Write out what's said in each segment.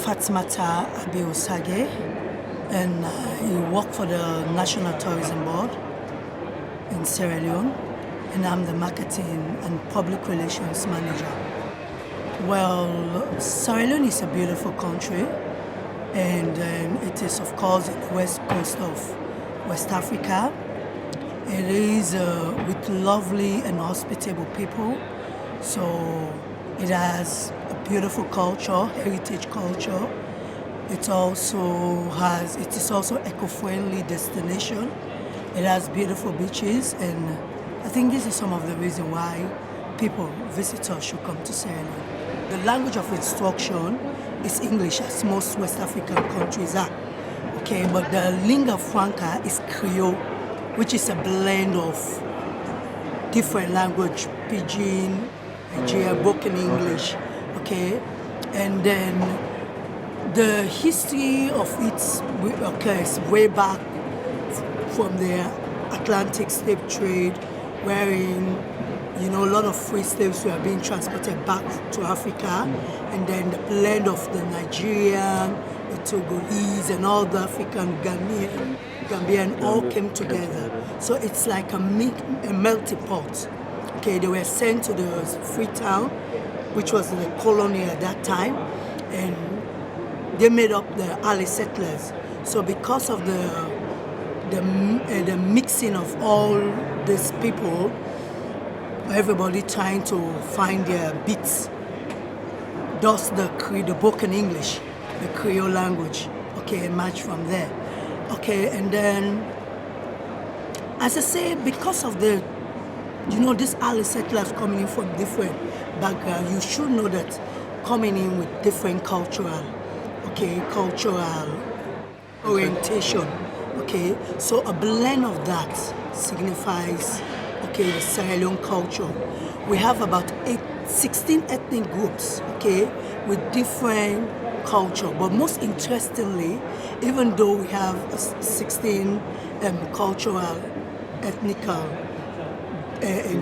Fatmata Osagie, and I work for the National Tourism Board in Sierra Leone, and I'm the Marketing and Public Relations Manager. Well, Sierra Leone is a beautiful country, and it is, of course, in the west coast of West Africa. It is with lovely and hospitable people, so it has a beautiful culture, heritage culture. It is also eco-friendly destination. It has beautiful beaches, and I think this is some of the reasons why people, visitors, should come to Sierra Leone. The language of instruction is English, as most West African countries are. Okay, but the lingua franca is Creole, which is a blend of different language, Pidgin, Nigerian, broken English. Okay, and then the history of it occurs way back from the Atlantic slave trade, wherein a lot of free slaves were being transported back to Africa, and then the blend of the Nigerian, the Togolese, and all the African Gambian all came together. So it's like a melting pot. Okay, they were sent to the Freetown, which was the colony at that time, and they made up the early settlers. So because of the mixing of all these people, everybody trying to find their beats, thus the broken English, the Creole language, okay, emerged from there. Okay, and then, as I say, because of these early settlers coming in from different backgrounds, you should know that coming in with different cultural orientation, okay, so a blend of that signifies, okay, the Sierra Leone culture. We have about 16 ethnic groups, okay, with different culture. But most interestingly, even though we have 16 cultural, ethnic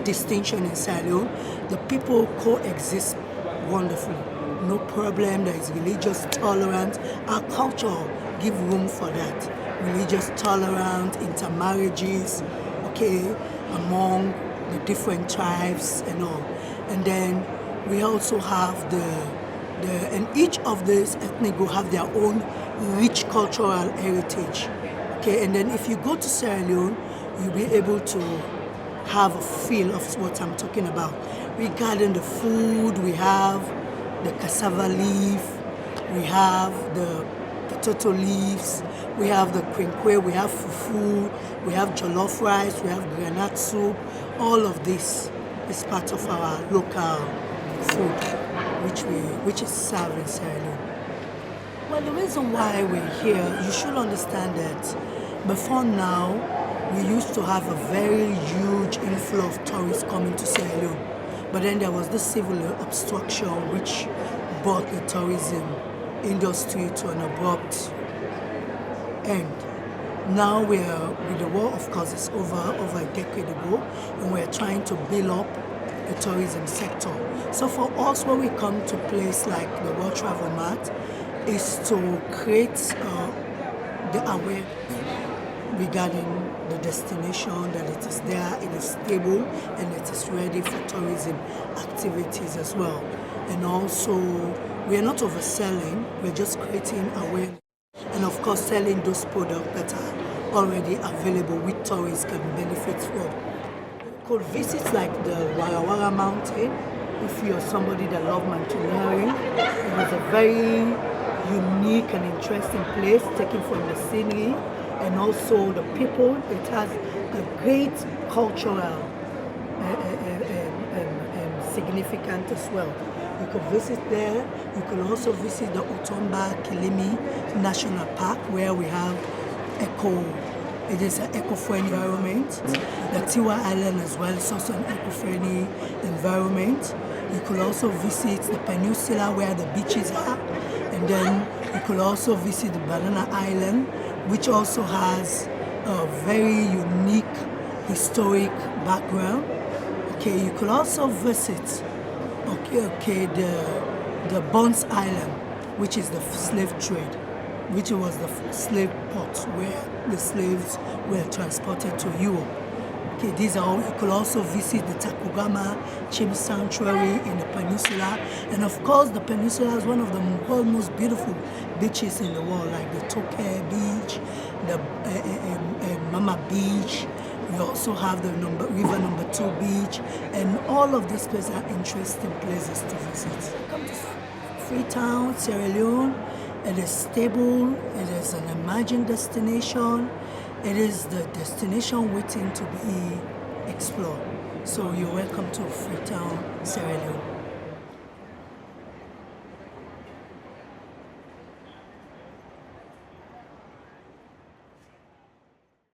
distinction in Sierra Leone, the people coexist wonderfully. No problem. There is religious tolerance. Our culture gives room for that. Religious tolerance, intermarriages, okay, among the different tribes and all. And then we also have and each of these ethnic groups have their own rich cultural heritage. Okay, and then if you go to Sierra Leone, you'll be able to have a feel of what I'm talking about. Regarding the food, we have the cassava leaf, we have the potato leaves, we have the quinkwe, we have fufu, we have jollof rice, we have granite soup. All of this is part of our local food, which is served in Sierra Leone. Well, the reason why we're here, you should understand that before now, we used to have a very huge inflow of tourists coming to Sierra Leone. But then there was the civil obstruction which brought the tourism industry to an abrupt end. Now with the war, of course, it's over a decade ago, and we're trying to build up the tourism sector. So for us, when we come to a place like the World Travel Mart, is to create the awareness regarding the destination, that it is there, it is stable, and it is ready for tourism activities as well. And also, we are not overselling, we're just creating awareness. And of course, selling those products that are already available, which tourists can benefit from. You could visit like the Wara Mountain if you're somebody that loves mountaineering. It is a very unique and interesting place, taken from the scenery. And also the people, it has a great cultural significance as well. You could visit there. You could also visit the Otomba Kilimi National Park, where we have it is an eco-friendly environment. The Tiwa Island as well is also an eco-friendly environment. You could also visit the peninsula where the beaches are, and then you could also visit the Banana Island, which also has a very unique historic background. Okay, you could also visit the Bones Island, which is the slave trade, which was the slave port where the slaves were transported to Europe. Okay, these are all. You could also visit the Takugama Chim Sanctuary in the peninsula, and of course, the peninsula is one of the world's most beautiful beaches in the world, like the Toke Beach, the Mama Beach. We also have the River Number 2 Beach, and all of these places are interesting places to visit. Come to Freetown, Sierra Leone. It is stable. It is an emerging destination. It is the destination waiting to be explored. So you're welcome to Freetown, Sierra Leone.